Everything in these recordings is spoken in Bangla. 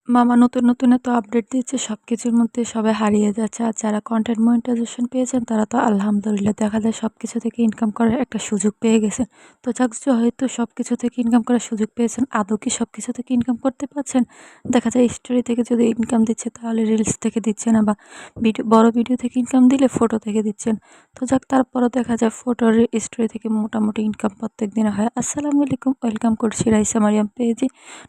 মামা নতুন এত আপডেট দিচ্ছে সবকিছুর মধ্যে সবাই হারিয়ে যাচ্ছে। আর যারা কনটেন্ট মনিটাইজেশন পেয়েছেন তারা তো আলহামদুলিল্লাহ দেখা যায় সবকিছু থেকে ইনকাম করার একটা সুযোগ পেয়ে গেছেন। তো যাক হয়তো সবকিছু থেকে ইনকাম করার সুযোগ পেয়েছেন, আদৌ কি সবকিছু থেকে ইনকাম করতে পারছেন? দেখা যায় স্টোরি থেকে যদি ইনকাম দিচ্ছে তাহলে রিলস থেকে দিচ্ছে না, বা বড় ভিডিও থেকে ইনকাম দিলে ফটো থেকে দিচ্ছেন। তো যাক তারপরও দেখা যায় ফটোর স্টোরি থেকে মোটামুটি ইনকাম প্রত্যেক দিনে হয়। আসসালামু আলাইকুম, ওয়েলকাম করছি রাইসা মারিয়াম পেজে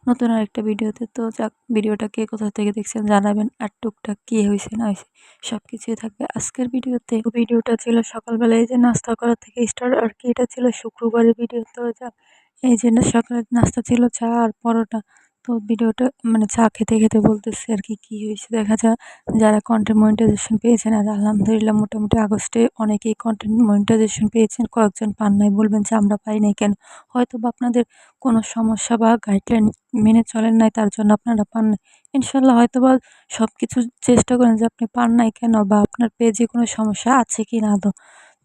নতুন আরেকটা ভিডিওতে। তো যাক ভিডিওটা কে কোথা থেকে দেখছেন জানাবেন, আর টুকটাক কি হয়েছে না হয়েছে সবকিছুই থাকবে আজকের ভিডিওতে। তো ভিডিওটা ছিল সকালবেলায় এই যে নাস্তা করা থেকে স্টার্ট আর কি, এটা ছিল শুক্রবারের ভিডিও। তো যাক এই যে সকালের নাস্তা ছিল চা আর পরোটা। তো ভিডিওটা মানে চা খেতে খেতে বলতেছে আর কি কি হয়েছে। দেখা যায় যারা কন্টেন্ট মনিটাইজেশন পেয়েছেন, আর আলহামদুলিল্লাহ মোটামুটি আগস্টে অনেকেই কন্টেন্ট মনিটাইজেশন পেয়েছেন, কয়েকজন পান নাই। বলবেন যে আমরা পাই নাই কেন? হয়তো বা আপনাদের কোনো সমস্যা বা গাইডলাইন মেনে চলেন নাই, তার জন্য আপনারা পান নাই। ইনশাল্লাহ হয়তোবা সবকিছু চেষ্টা করেন যে আপনি পান নাই কেন, বা আপনার পেজে কোনো সমস্যা আছে কিনা আদৌ।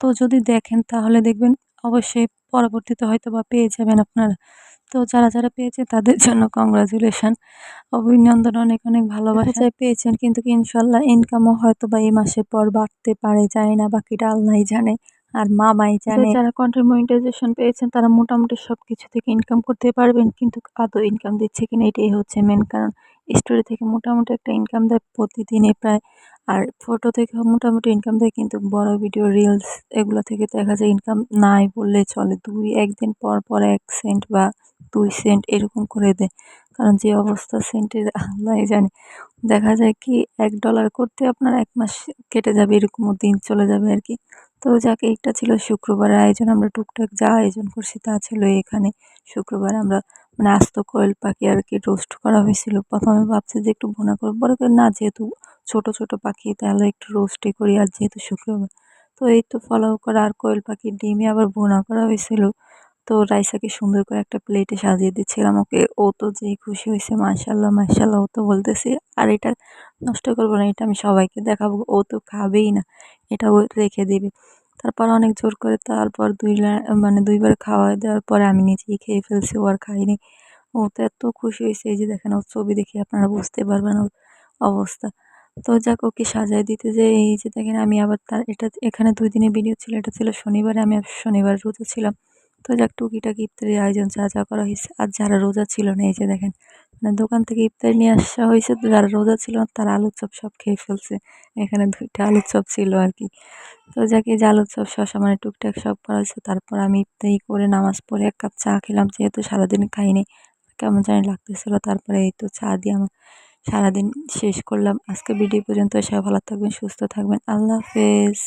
তো যদি দেখেন তাহলে দেখবেন অবশ্যই পরবর্তীতে হয়তোবা পেয়ে যাবেন আপনারা। তো যারা পেয়েছে তাদের জন্য কংগ্রাচুলেশন, অভিনন্দন, অনেক ভালোবাসা। যায় পেয়েছেন কিন্তু কি ইনশাল্লাহ ইনকামও হয়তোবা এই মাসের পর বাড়তে পারে, জানি না, বাকিটা আল্লাহই জানে আর মামাই জানে। যারা কন্টেন্ট মনিটাইজেশন পেয়েছেন তারা মোটামুটি সবকিছু থেকে ইনকাম করতে পারবেন, কিন্তু আদৌ ইনকাম দিচ্ছে কিনা এটাই হচ্ছে মেন কারণ। স্টোরি থেকে মোটামুটি একটা ইনকাম দেয় প্রতিদিনে প্রায়, আর ফটো থেকে মোটামুটি ইনকাম দেয়, কিন্তু বড় ভিডিও রিলস এগুলো থেকে দেখা যায় ইনকাম নাই বললেই চলে। একদিন পর পর 1 সেন্ট বা 2 সেন্ট এরকম করে দেয়, কারণ যে অবস্থা সেন্টের আল্লাহই জানে। দেখা যায় কি $1 করতে আপনার 1 মাস কেটে যাবে, এরকমও দিন চলে যাবে আর কি। তো যাক এইটা ছিল শুক্রবারের আয়োজন। আমরা টুকটাক যা আয়োজন করছি তা ছিল এখানে। শুক্রবারে আমরা মানে আস্ত কোয়েল পাখি আর কি রোস্ট করা হয়েছিল। প্রথমে ভাবছি যে একটু ভুনা করবো, পরে না, যেহেতু ছোট পাখি তাহলে একটু রোস্টই করি, আর যেহেতু শুক্রবার। তো এই তো ফলাও করা আর কোয়েল পাখির ডিমই আবার ভুনা করা হয়েছিল। তো রাইসাকে সুন্দর করে একটা প্লেটে সাজিয়ে দিচ্ছিলাম ওকে। ও তো যেই খুশি হয়েছে, মাশাআল্লাহ মাশাআল্লাহ ও তো বলতেছে আর এটা নষ্ট করবো না, এটা আমি সবাইকে দেখাবো। ও তো খাবেই না, এটা ও রেখে দিবে। তারপর অনেক জোর করে তারপর 2 বার খাওয়ায় দেওয়ার পরে আমি নিজেই খেয়ে ফেলছি, ও আর খাইনি। ও তো এত খুশি হয়েছে, এই যে দেখেন ওর ছবি দেখে আপনারা বুঝতে পারবেন ওর অবস্থা। তো যাক ওকে সাজায় দিতে যেয়ে এই যে দেখেন আমি আবার তার এটা এখানে 2 দিনের ভিডিও ছিল। এটা ছিল শনিবারে, আমি শনিবার রোজা ছিলাম। তো যাক টুকিটাকি ইফতারির আয়োজন যা করা হয়েছে। আর যারা রোজা ছিল না এই যে দেখেন মানে দোকান থেকে ইফতারি নিয়ে আসা হয়েছে, তো যারা রোজা ছিল না তারা আলুর চপ সব খেয়ে ফেলছে। এখানে 2টা আলুর চপ ছিল আর কি। তো যাক এই যে আলুর চপ শসা মানে টুকটাক সব করা হয়েছে। তারপর আমি ইফতারি করে নামাজ পড়ে 1 কাপ চা খেলাম, যেহেতু সারাদিন খাইনি, কেমন জানি লাগতেছিল। তারপরে এই তো চা দিয়ে আমার সারাদিন শেষ করলাম। আজকে ভিডিও পর্যন্ত, সবাই ভালো থাকবেন, সুস্থ থাকবেন, আল্লাহ হাফেজ।